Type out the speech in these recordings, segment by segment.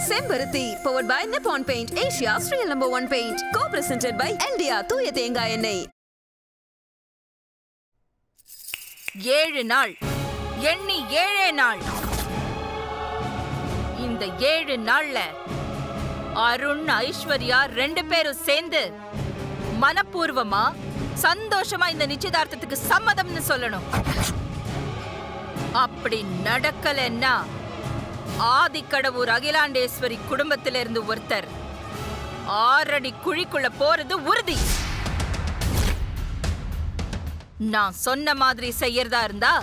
செம்பருத்தி powered by Nippon Paint, Asia's real #1 paint, co-presented by Eldia தூய தேங்காய் எண்ணெய். 7 நாள் எண்ணி 7 நாள். இந்த 7 நாள்ல அருண் ஐஸ்வர்யா 2 பேரும் சேர்ந்து மனப்பூர்வமா சந்தோஷமா இந்த நிச்சயதார்த்தத்துக்கு சம்மதம்னு சொல்லணும். அப்படி நடக்கலன்னா ஆதிக்கடவுர் அகிலாண்டேஸ்வரி குடும்பத்திலிருந்து ஒருத்தர் 6 அடி குழிக்குள்ள போறது உறுதி. நான் சொன்ன மாதிரி செய்யறதா இருந்தா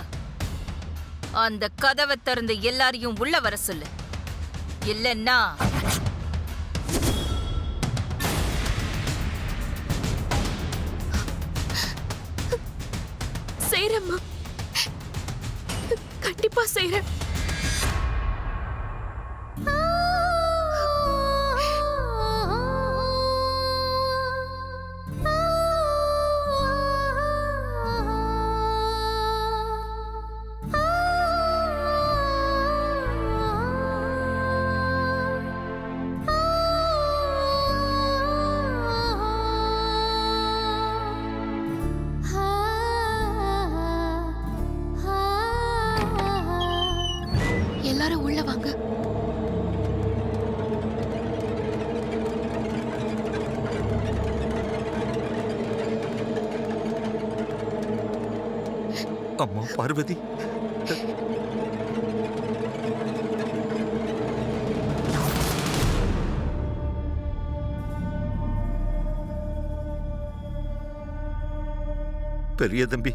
அந்த கதவை திறந்து எல்லாரையும் உள்ள வர சொல்லு. இல்லன்னா செய்றேம்மா, கண்டிப்பா செய்றேன். எல்லாரும் உள்ள வாங்க. அம்மா பார்வதி, பெரிய தம்பி,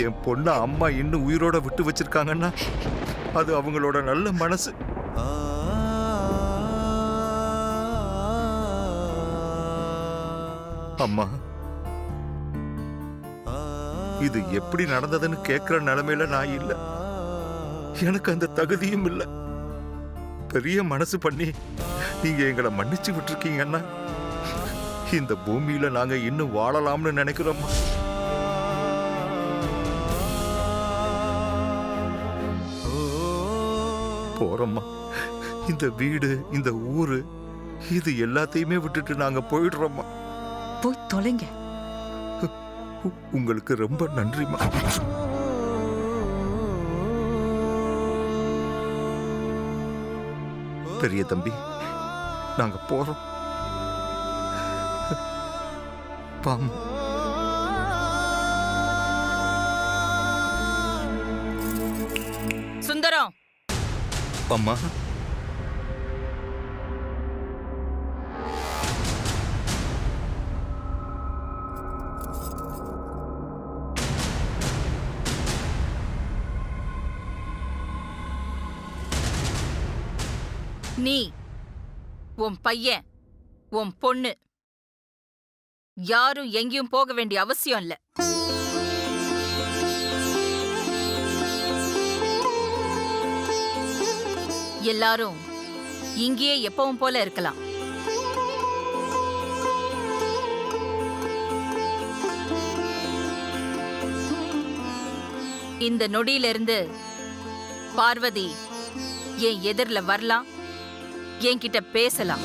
என் பொண்ண அம்மா இன்னும் உயிரோட விட்டு வச்சிருக்காங்கன்னா அது அவங்களோட நல்ல மனசு. அம்மா, இது எப்படி நடந்ததுன்னு கேட்கிற நிலைமையில நான் இல்ல. எனக்கு அந்த தகுதியும் இல்ல. பெரிய மனசு பண்ணி நீங்க எங்களை மன்னிச்சு விட்டுருக்கீங்கன்னா இந்த பூமியில நாங்க இன்னும் வாழலாம்னு நினைக்கிறோம். போறோம்மா. இந்த வீடு, இந்த ஊரு, இது எல்லாத்தையுமே விட்டுட்டு நாங்க போயிடுறோம்மா. போய் தொலைங்க. உங்களுக்கு ரொம்ப நன்றிமா. பெரிய தம்பி, நாங்க போறோம். பாம். சுந்தரம். அம்மா, நீ, உன் பையன், உன் பொண்ணு யாரும் எங்கேயும் போக வேண்டிய அவசியம் இல்ல. எல்லாரும் இங்கேயே எப்பவும் போல இருக்கலாம். இந்த நொடியிலிருந்து பார்வதி என் எதிரில வரலாம், என்கிட்ட பேசலாம்.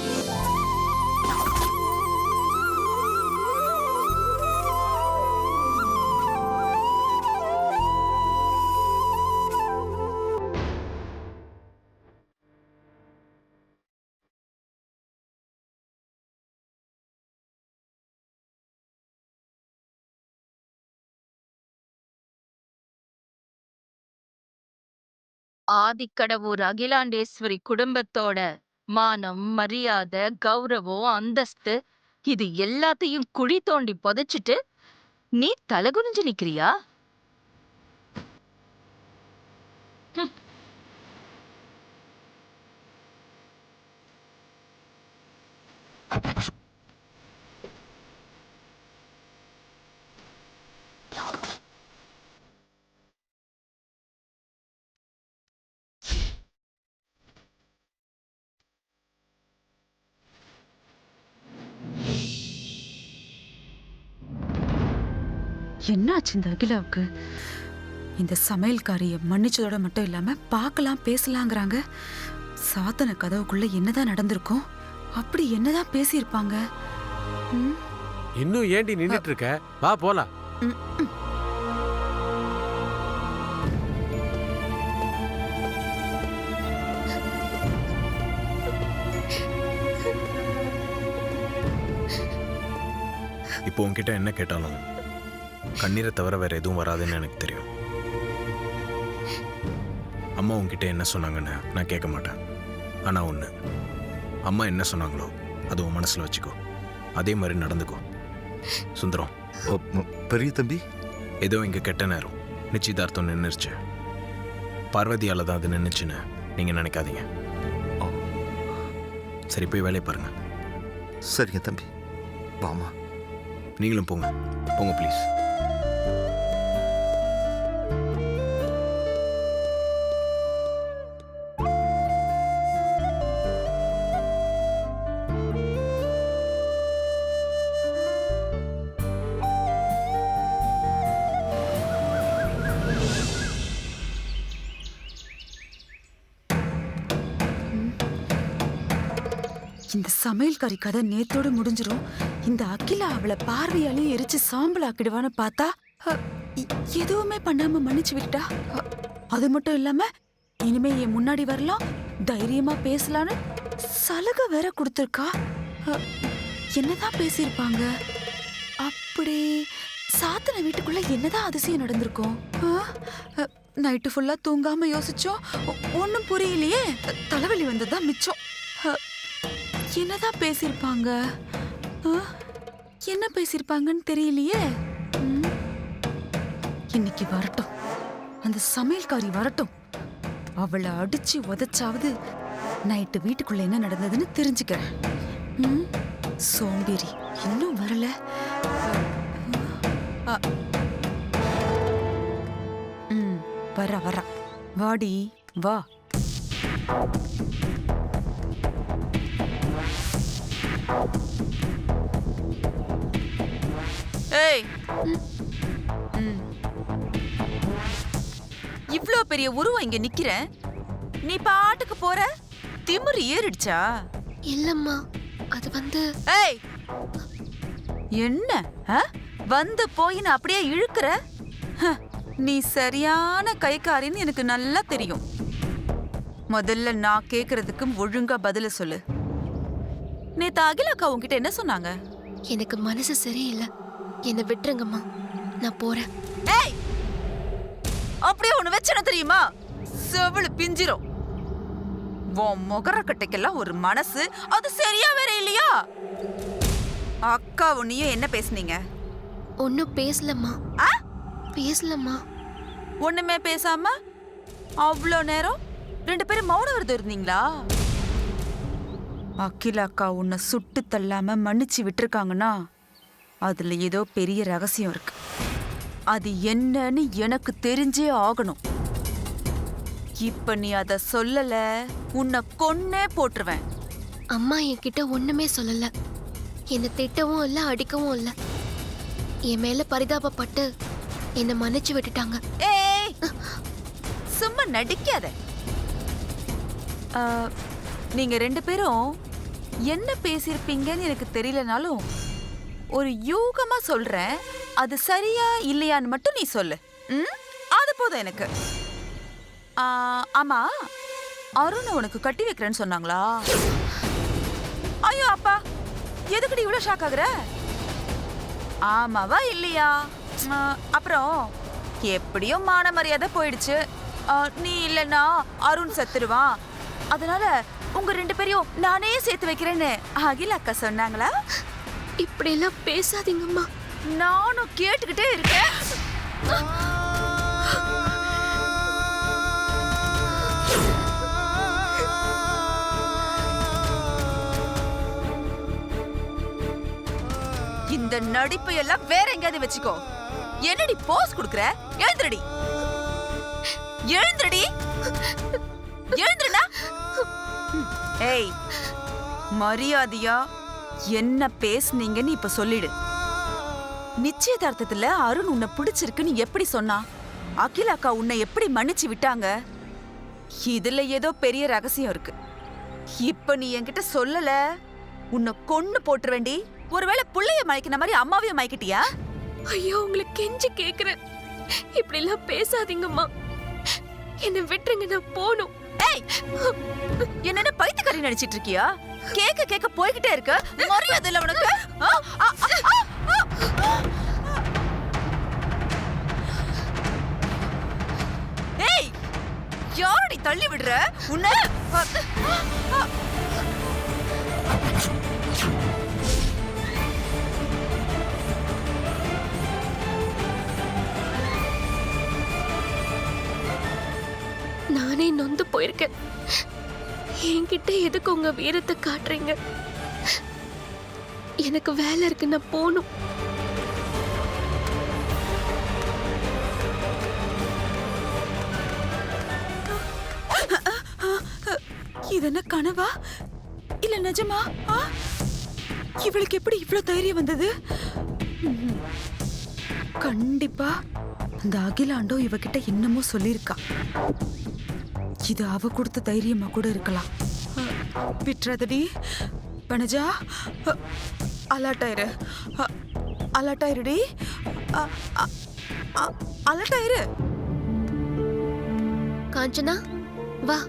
ஆதிக்கடவுர் அகிலாண்டேஸ்வரி குடும்பத்தோட மானம், மரியாதை, கௌரவம், அந்தஸ்து இது எல்லாத்தையும் குழி தோண்டி புதைச்சிட்டு நீ தலகுனிஞ்சு நிக்கிறியா? என்னாச்சு இந்த அகிலாவுக்கு? இந்த சமையல்காரிய மன்னிச்சதோட மட்டும் இல்லாம பார்க்கலாம் பேசலாங்கிறாங்க. சாத்தன கதவுக்குள்ள என்னதான் நடந்திருக்கும்? அப்படி என்னதான் பேசியிருப்பாங்க? இன்னும் ஏண்டி நின்னுட்டு இருக்க? வா போலாம். இப்போ உன்கிட்ட என்ன கேட்டாலும் கண்ணீரை தவிர வேற எதுவும் வராதுன்னு எனக்கு தெரியும். அம்மா உன்கிட்ட என்ன சொன்னாங்கன்னு நான் கேட்க மாட்டேன். ஆனா ஒண்ணு, அம்மா என்ன சொன்னாங்களோ அது உன் மனசுல வச்சுக்கோ. அதே மாதிரி நடந்துக்கோ. சுந்தரம், பெரிய தம்பி, ஏதோ இங்க கெட்ட நேரம் நிச்சயதார்த்தம் நின்றுச்சு. பார்வதியால தான் அது நின்றுச்சுன்னு நீங்க நினைக்காதீங்க. சரி, போய் வேலையை பாருங்க. சரிங்க தம்பி, வாமா. நீங்களும் போங்க போங்க ப்ளீஸ். இந்த சமையல்காரி கதை நேத்தோட முடிஞ்சிரும். இந்த அகிலா அவளை பார்வையாலேயே எரிச்சு சாம்பல் ஆக்கிடுவான்னு பார்த்தா எதுவுமே பண்ணாம மன்னிச்சு விட்டா. அது மட்டும் இல்லாம இனிமே என் முன்னாடி வரலாம், தைரியமா பேசலான்னு சலுகை வேற கொடுத்துருக்கா. என்னதான் பேசியிருப்பாங்க? அப்படி சாத்தன வீட்டுக்குள்ள என்னதான் அதிசயம் நடந்திருக்கும்? நைட்டு ஃபுல்லா தூங்காம யோசிச்சோம், ஒன்னும் புரியலையே. தலைவலி வந்ததுதான் மிச்சம். என்னதான் பேசியிருப்பாங்க? என்ன பேசியிருப்பாங்கன்னு தெரியலையே. இன்னைக்கு வரட்டும், அந்த சமையல்காரி வரட்டும். அவளை அடிச்சு உதச்சாவது நைட்டு வீட்டுக்குள்ள என்ன நடந்ததுன்னு தெரிஞ்சுக்கிறேன். சோம்பேறி இன்னும் வரல. வர வாடி வா. ஏய், இவ்ளோ பெரிய உருவம் இங்க நிக்கிற, நீ பாட்டுக்கு போற? திமிரு ஏறிடுச்சா? இல்லம்மா, அது வந்து. ஏய், என்ன வந்து போய் நான் அப்படியே இழுக்கிற? நீ சரியான கைக்காரின்னு எனக்கு நல்லா தெரியும். முதல்ல நான் கேக்குறதுக்கு ஒழுங்கா பதில சொல்லு. நேத்து அகிலாக்கா உன்கிட்ட என்ன சொன்னாங்க? எனக்கு மனசு சரியில்லை, என்னை விட்டுருங்கம்மா, நான் போறேன். ஏய், அப்படியே ஒண்ணு வச்சன தெரியுமா? செவிழு பிஞ்சிரும். உன் முகரக்கட்டைக்கெல்லாம் ஒரு மனசு, அது சரியா வேற இல்லையா? அக்கா உன்னையும் என்ன பேசுனீங்க? ஒன்னும் பேசலம்மா. பேசலம்மா. ஒண்ணுமே பேசாம அவ்வளோ நேரம் 2 பேரும் மௌன விரதம் இருந்தீங்களா? அகிலாக்கா உன்னை சுட்டு தள்ளாம மன்னிச்சு விட்டுருக்காங்கன்னா அதுல ஏதோ பெரிய ரகசியம் இருக்கு. அது என்னன்னு எனக்கு தெரிஞ்சே ஆகணும். இப்ப நீ அத சொல்லல, உன்னை கொன்னே போட்டுருவேன். அம்மா என்கிட்ட ஒண்ணுமே சொல்லல. என்னை திட்டவும் இல்ல, அடிக்கவும் இல்ல. என் மேல பரிதாபப்பட்டு என்னை மன்னிச்சு விட்டுட்டாங்க. ஏய், சும்மா நடிக்காத. நீங்க 2 பேரும் என்ன பேசியிருப்பீங்கன்னு எனக்கு தெரியலனாலும் ஒரு யூகமா சொல்றேன். அது சரியா இல்லையான்னு மட்டும் நீ சொல்லு. அது போதும் எனக்கு. ஆமா, அருண் உனக்கு கட்டி வைக்கிறேன்னு சொன்னாங்களா? ஐயோ அப்பா, எதுக்குடி இவ்வளவு ஷாக் ஆகுற? ஆமாவா இல்லையா? அப்புறம் எப்படியோ மான மரியாதை போயிடுச்சு. நீ இல்லைன்னா அருண் செத்துருவான். அதனால உங்க 2 பேரையும் நானே சேர்த்து வைக்கிறேன்னு அகிலா அக்கா சொன்னாங்களா? இப்படி எல்லாம் பேசாதீங்கம்மா. நானும் கேட்டுக்கிட்டே இருக்கேன். இந்த நடிப்பு எல்லாம் வேற எங்கேயாவது வச்சுக்கோ. என்னடி போஸ் குடுக்குற? எழுந்திரடி, எழுந்திரடி, எழுந்திரடா. ஏய், மரியாதையா என்ன பேசுனீங்கன்னு இப்ப சொல்லிடு. நிச்சயதார்த்தத்துல அருண் உன்னை பிடிச்சிருக்குன்னு எப்படி சொன்னா? அகிலாக்கா உன்னை எப்படி மன்னிச்சு விட்டாங்க? இதுல ஏதோ பெரிய ரகசியம் இருக்கு. இப்ப நீ என்கிட்ட சொல்லல, உன்னை கொன்னு போட்டுருவேண்டி. ஒருவேளை புள்ளைய மயக்கின மாதிரி அம்மாவையும் மயக்கிட்டியா? ஐயோ உங்களுக்கு கெஞ்சி கேக்குறேன், இப்படி எல்லாம் பேசாதீங்கம்மா. என்னை விட்டுருங்க, நான் போகணும். ஏய், என்னென்ன பைத்தியக்காரி நடிச்சிட்டு இருக்கியா? கேக்க கேக்க போய்கிட்டே இருக்க, மரியாதை இல்ல உனக்கு? ஆ, ஆ, ஆ, ஆ, ஆ. ஏய், யாரடி தள்ளி விடுற உன்னை? நானே நொந்து போயிருக்கேன். என்கிட்ட எதுக்கு உங்க வீரத்தை காட்டுறீங்க? எனக்கு வேலை இருக்கு, நான் போகணும். இது என்ன கனவா இல்ல நிஜமா? இவளுக்கு எப்படி இவ்வளவு தைரியம் வந்தது? கண்டிப்பா அந்த அகிலாண்டோ இவகிட்ட என்னமோ சொல்லியிருக்கா. இது அவ கொடுத்த தைரியமா கூட இருக்கலாம். விட்டுறாதடி வனஜா. அலர்ட்டாயிரு, அலர்ட்டாயிருடி, அலர்ட்டாயிரு. காஞ்சனா வா.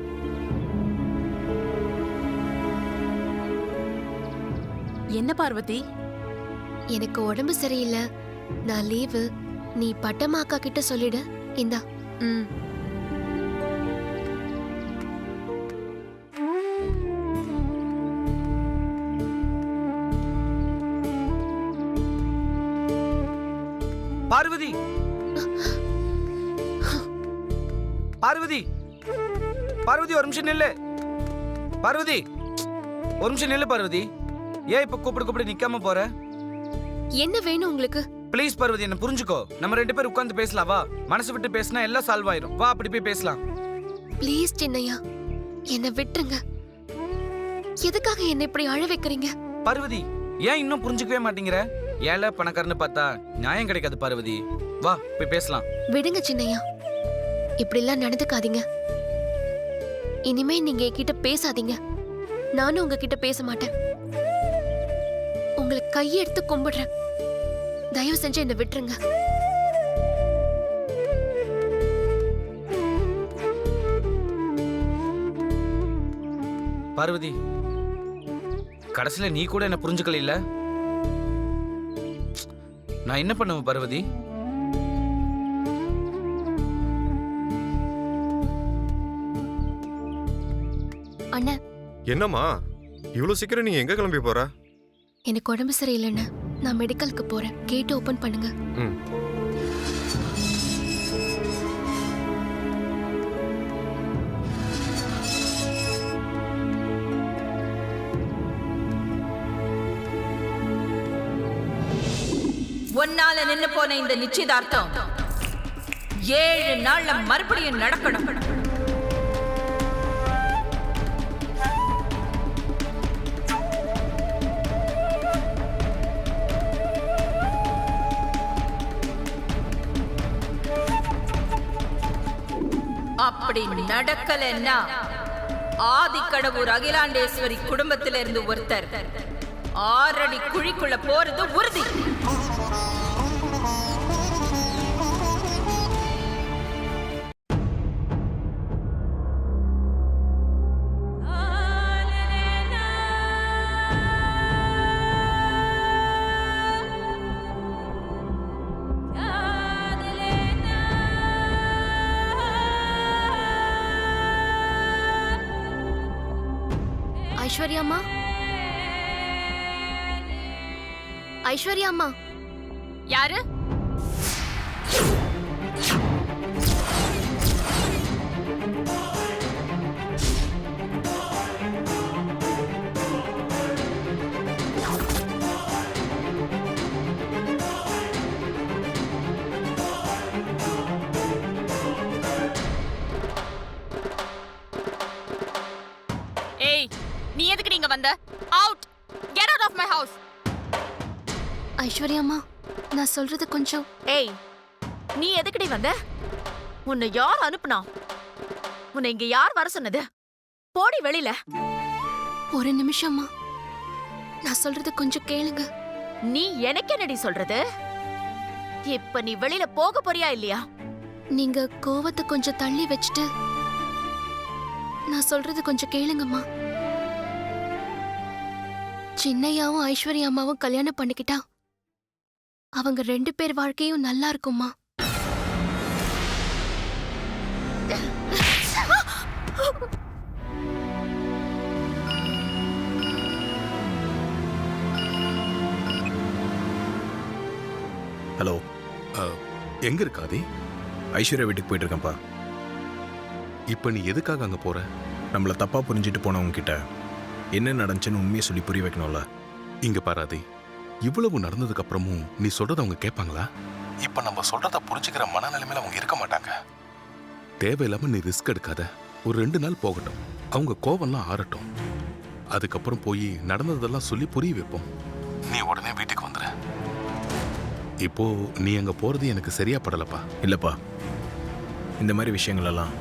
என்ன பார்வதி? எனக்கு உடம்பு சரியில்லை, நான் லீவு. நீ பட்டம்மாக்கா கிட்ட சொல்லிடு. இந்தா. ம். பார்வதி, பார்வதி, பார்வதி ஒரு நிமிஷம் நில்லு. பார்வதி ஒரு நிமிஷம் நில்லு. பார்வதி, ஏன் இப்ப கூப்பிடு நிக்காம போற? என்ன வேணும் உங்களுக்கு? ப்ளீஸ் பார்வதி, என்ன புரிஞ்சுக்கோ. நம்ம 2 பேரும் உட்கார்ந்து பேசலாம் வா. மனசு விட்டு பேசினா எல்லாம் சால்வ் ஆயிரும். வா, அப்படி போய் பேசலாம். ப்ளீஸ் சின்னையா, என்னை விட்டுருங்க. எதுக்காக என்ன இப்படி அழ வைக்கிறீங்க? பார்வதி, ஏன் இன்னும் புரிஞ்சுக்கவே மாட்டேங்கிற? ஏழை பணக்காரன்னு பார்த்தா நியாயம் கிடைக்காது பார்வதி. வா போய் பேசலாம். விடுங்க சின்னையா, இப்படி எல்லாம் நடந்துக்காதீங்க. இனிமே நீங்க என்கிட்ட பேசாதீங்க, நானும் உங்ககிட்ட பேச மாட்டேன். உங்களை கையெடுத்து கும்பிடுறேன், தயவு செஞ்சு என்னை விட்டுருங்க. பார்வதி, கடைசியில நீ கூட என்ன புரிஞ்சுக்கல இல்ல? நான் என்ன பண்ணுவேன் பார்வதி? அண்ணா, என்னம்மா இவ்வளவு சீக்கிரம் நீங்க எங்க கிளம்பி போற? எனக்கு உடம்பு சரியில்லைன்னு நான் மெடிக்கலுக்கு போறேன். கேட்டு ஓபன் பண்ணுங்க. ம். ஒன்னால நின்னு போன இந்த நிச்சயதார்த்தம் 7 நாள்ல மறுபடியும் நடக்கணும். அப்படி நடக்கலன்னா ஆதிக்கடவுர் அகிலாண்டேஸ்வரி குடும்பத்திலிருந்து ஒருத்தர் 6 அடி குழிக்குள்ள போறது உறுதி. ஐஸ்வர்யாம்மா, ஐஸ்வர்யாம்மா. யாரு? ஏய், நீ எதுக்கு இங்க வந்த? Out! Get out of my house! ஐஸ்வர்யாம்மா, நான் சொல்றது கொஞ்சம். ஏய், நீ எதுக்குடி வந்த? உன்னை யார் அனுப்புனா? உன்னை இங்க யார் வர சொன்னது? போடி வெளியில. ஒரு நிமிஷம்மா, நான் சொல்றது கொஞ்சம் கேளுங்க. நீ எனக்கு என்னடி சொல்றது? இப்ப நீ வெளியில போக போறியா இல்லையா? நீங்க கோவத்தை கொஞ்சம் தள்ளி வச்சுட்டு நான் சொல்றது கொஞ்சம் கேளுங்கம்மா. சின்னையாவும் ஐஸ்வர்யா அம்மாவும் கல்யாணம் பண்ணிக்கிட்டா அவங்க 2 பேர் வாழ்க்கையும் நல்லா இருக்கும்மா. ஹலோ, எங்க இருக்காதி? ஐஸ்வர்யா வீட்டுக்கு போயிட்டு இருக்கேன்ப்பா. இப்ப நீ எதுக்காக அங்க போற? நம்மள தப்பா புரிஞ்சுட்டு போனவங்க கிட்ட என்ன நடந்துச்சுன்னு உண்மையை சொல்லி புரிய வைக்கணும்ல. இங்க பாராதி, இவ்வளவு நடந்ததுக்கு அப்புறமும் நீ சொல்றத அவங்க கேட்பாங்களா? இப்ப நம்ம சொல்றத புரிஞ்சுக்கிற மனநிலைமையில அவங்க இருக்க மாட்டாங்க. தேவையில்லாம நீ ரிஸ்க் எடுக்காத. ஒரு 2 நாள் போகட்டும், அவங்க கோவம்லாம் ஆறட்டும். அதுக்கப்புறம் போய் நடந்ததெல்லாம் சொல்லி புரிய வைப்போம். நீ உடனே வீட்டுக்கு வந்துற. இப்போ நீ அங்க போறது எனக்கு சரியா படலப்பா. இல்லப்பா, இந்த மாதிரி விஷயங்கள் எல்லாம்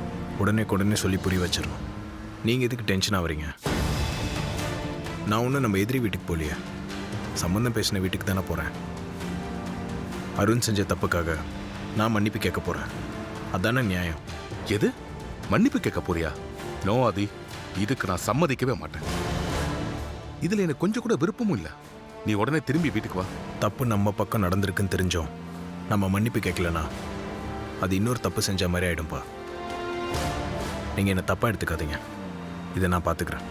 உடனே சொல்லி புரிய வச்சிடணும். நீங்க எதுக்கு டென்ஷன் ஆவறீங்க? நான் ஒன்றும் நம்ம எதிரி வீட்டுக்கு போகலையே, சம்பந்தம் பேசின வீட்டுக்கு தானே போறேன். அருண் செஞ்ச தப்புக்காக நான் மன்னிப்பு கேட்க போறேன். அதானே நியாயம். எது? மன்னிப்பு கேட்க போறியா? நோ ஆதி, இதுக்கு நான் சம்மதிக்கவே மாட்டேன். இதுல எனக்கு கொஞ்சம் கூட விருப்பமும் இல்ல. நீ உடனே திரும்பி வீட்டுக்கு வா. தப்பு நம்ம பக்கம் நடந்திருக்குன்னு தெரிஞ்சோம் நம்ம மன்னிப்பு கேட்கலனா அது இன்னொரு தப்பு செஞ்ச மாதிரி ஆயிடும்பா. நீங்க என்ன தப்பா எடுத்துக்காதீங்க, இதை நான் பாத்துக்கிறேன்.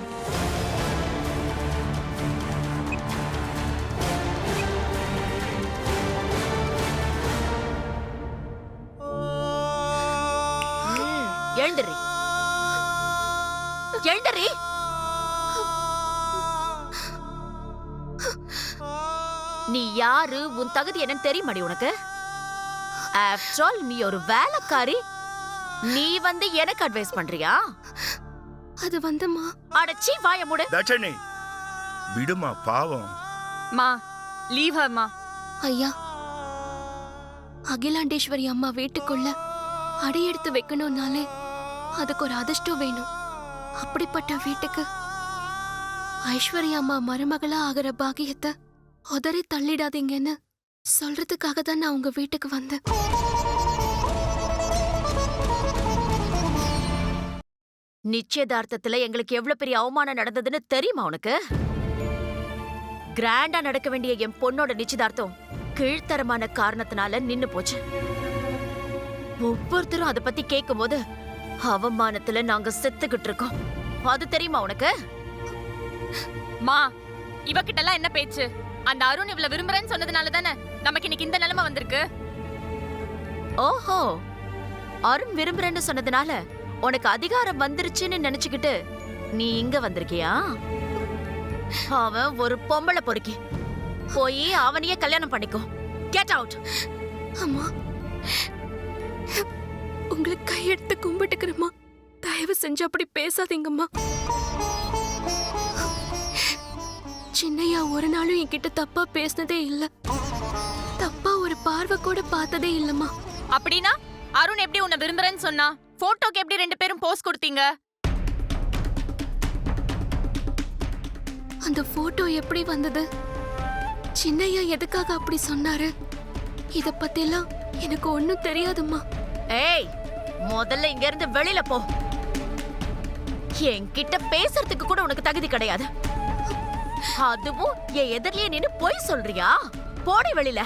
எழுந்துரி, எழுந்துரி. நீ யாரு, உன் தகுதி என்னன்னு தெரியுமாடி உனக்கு? ஆஃப்டர் ஆல் நீ ஒரு வேலைக்காரி. நீ வந்து எனக்கு அட்வைஸ் பண்றியா? அது வந்துமா. அடச்சி வாய மூடு. தட்சணி விடுமா, பாவம். மா லீவ் ஹர் மா. ஐயா, அகிலாண்டேஸ்வரி அம்மா வீட்டுக்குள்ள அடியெடுத்து வைக்கணும்னாலே அதுக்கு ஒரு அதிர்ஷ்டம் வேணும். அப்படிப்பட்ட வீட்டுக்கு ஐஸ்வர்யா அம்மா மருமகளா ஆகிற பாக்கியத்தை உதறி தள்ளிடாதீங்கன்னு சொல்றதுக்காக தான் நான் உங்க வீட்டுக்கு வந்தேன். நிச்சயதார்த்தத்துல எங்களுக்கு எவ்வளவு பெரிய அவமானம் நடந்ததுன்னு தெரியுமா உனக்கு? கிராண்டா நடக்க வேண்டிய என் பொண்ணோட நிச்சயதார்த்தம் கீழ்த்தரமான காரணத்தினால நின்னு போச்சு. ஒவ்வொருத்தரும் அதை பத்தி கேட்கும் போது அவமானத்துல நாங்க செத்துக்கிட்டு இருக்கோம். அது தெரியுமா உனக்கு? மா இவகிட்ட எல்லாம் என்ன பேச்சு? அந்த அருண் இவ்வளவு விரும்புறேன்னு சொன்னதுனால தானே நமக்கு இன்னைக்கு இந்த நிலைமை வந்திருக்கு. ஓஹோ, அருண் விரும்புறேன்னு சொன்னதுனால உனக்கு அதிகாரம் வந்துருச்சுன்னு நினைச்சுக்கிட்டு நீ இங்க வந்திருக்கியா? அவன் ஒரு பொம்பளை பொறுக்கி. போய் அவனையே கல்யாணம் பண்ணிக்கோ. Get out. அம்மா, உங்களுக்கு கையெடுத்து கும்பிட்டுக்கிறேம்மா. தயவு செஞ்சு அப்படி பேசாதீங்கம்மா. சின்னையா ஒரு நாளும் என்கிட்ட தப்பா பேசினதே இல்ல. தப்பா ஒரு பார்வை கூட பார்த்ததே இல்லம்மா. அப்படின்னா அருண் எப்படி உன்னை விரும்புறேன்னு சொன்னா போட்டோக்கு எப்படி 2 பேரும் போஸ் கொடுத்தீங்க? அந்த போட்டோ எப்படி வந்தது? சின்னையா எதுக்காக அப்படி சொன்னாரு? இத பத்திலாம் எனக்கு ஒண்ணும் தெரியாதும்மா. ஏய், முதல்ல இங்க இருந்து வெளியில போ. என்கிட்ட பேசுறதுக்கு கூட உனக்கு தகுதி கிடையாது. அதுவும் என் எதிரிலே நின்னு பொய் சொல்றியா? போடி வெளியில.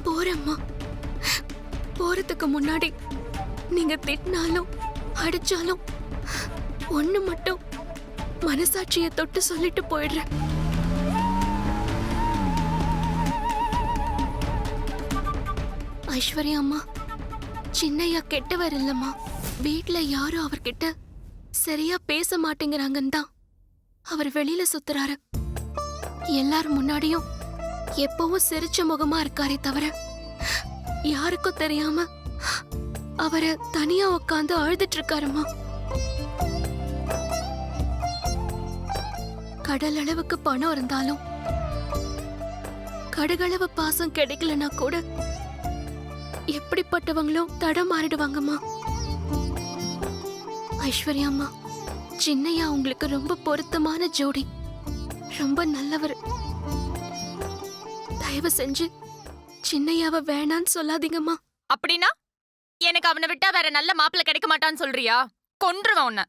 போறேம்மா. போறதுக்கு முன்னாடி நீங்க திட்டினாலும் அடிச்சாலும் ஒண்ணு மட்டும் மனசாட்சியை தொட்டு சொல்லிட்டு போயிடுறேன். ஐஸ்வர்யா அம்மா, சின்னையா கெட்டவர் இல்லம்மா. வீட்ல யாரும் அவர்கிட்ட சரியா பேச மாட்டேங்கிறாங்கன்னு தான் அவர் வெளியில சுத்துறாரு. எல்லாரும் முன்னாடியும் எப்பவும் சிரிச்ச முகமா இருக்காரே தவிர யாருக்கும் தெரியாம அவரை தனியா உட்காந்து அழுதுட்டு இருக்காருமா. கடல் அளவுக்கு பணம் இருந்தாலும் கடுகளவு பாசம் கிடைக்கலனா கூட எப்படிப்பட்டவங்களும் தடம் மாறிடுவாங்கம்மா. ஐஸ்வர்யா அம்மா, சின்னையா உங்களுக்கு ரொம்ப பொருத்தமான ஜோடி. ரொம்ப நல்லவர். தயவு செஞ்சு சின்னையாவை வேணான்னு சொல்லாதீங்கம்மா. அப்படின்னா எனக்கு அவனை விட்டா வேற நல்ல மாப்பிள்ளை கிடைக்க மாட்டான்னு சொல்றியா? கொன்றுவேன் உன்னை.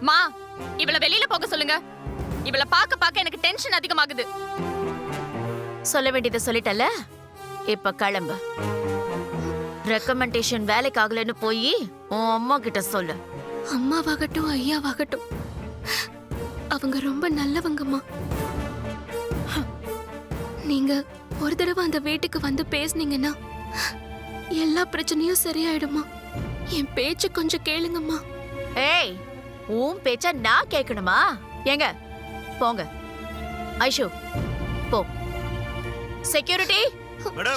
மா, இவளை வெளியில போக சொல்லுங்க. இவளை பார்க்க பார்க்க எனக்கு டென்ஷன் அதிகமாகுது. சொல்ல வேண்டியதை சொல்லிட்டல, இப்ப கிளம்பு. ரெக்கமெண்டேஷன் வேலைக்கு ஆகலன்னு போய் உன் அம்மா கிட்ட சொல்லு. அம்மாவாகட்டும் ஐயாவாகட்டும், அவங்க ரொம்ப நல்லவங்கம்மா. நீங்க ஒரு தடவை அந்த வீட்டுக்கு வந்து பேசுனீங்கன்னா எல்லா பிரச்சனையும் சரியாயிடுமா. என் பேச்சு கொஞ்சம் கேளுங்கம்மா. ஏய், உன் பேச்ச நான் கேட்கணுமா? ஏங்க போங்க. ஐஷு போ. செக்யூரிட்டி,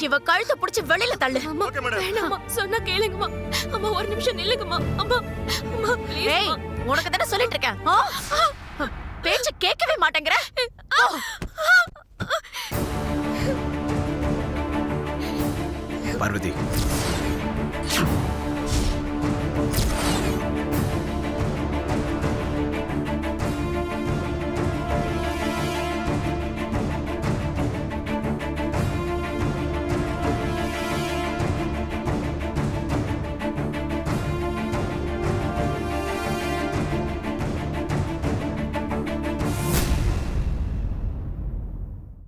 இவ கழுத்தை புடிச்சு வெளியில தள்ளு. அம்மா வேணாம்மா, சொன்னா கேளுங்கம்மா. அம்மா ஒரு நிமிஷம் நில்லுங்கம்மா. அம்மா அம்மா ப்ளீஸ். ஏய், உனக்கு தானே சொல்லிட்டு இருக்கேன். பேச்ச கேட்கவே மாட்டேங்கிற. பார்வதி,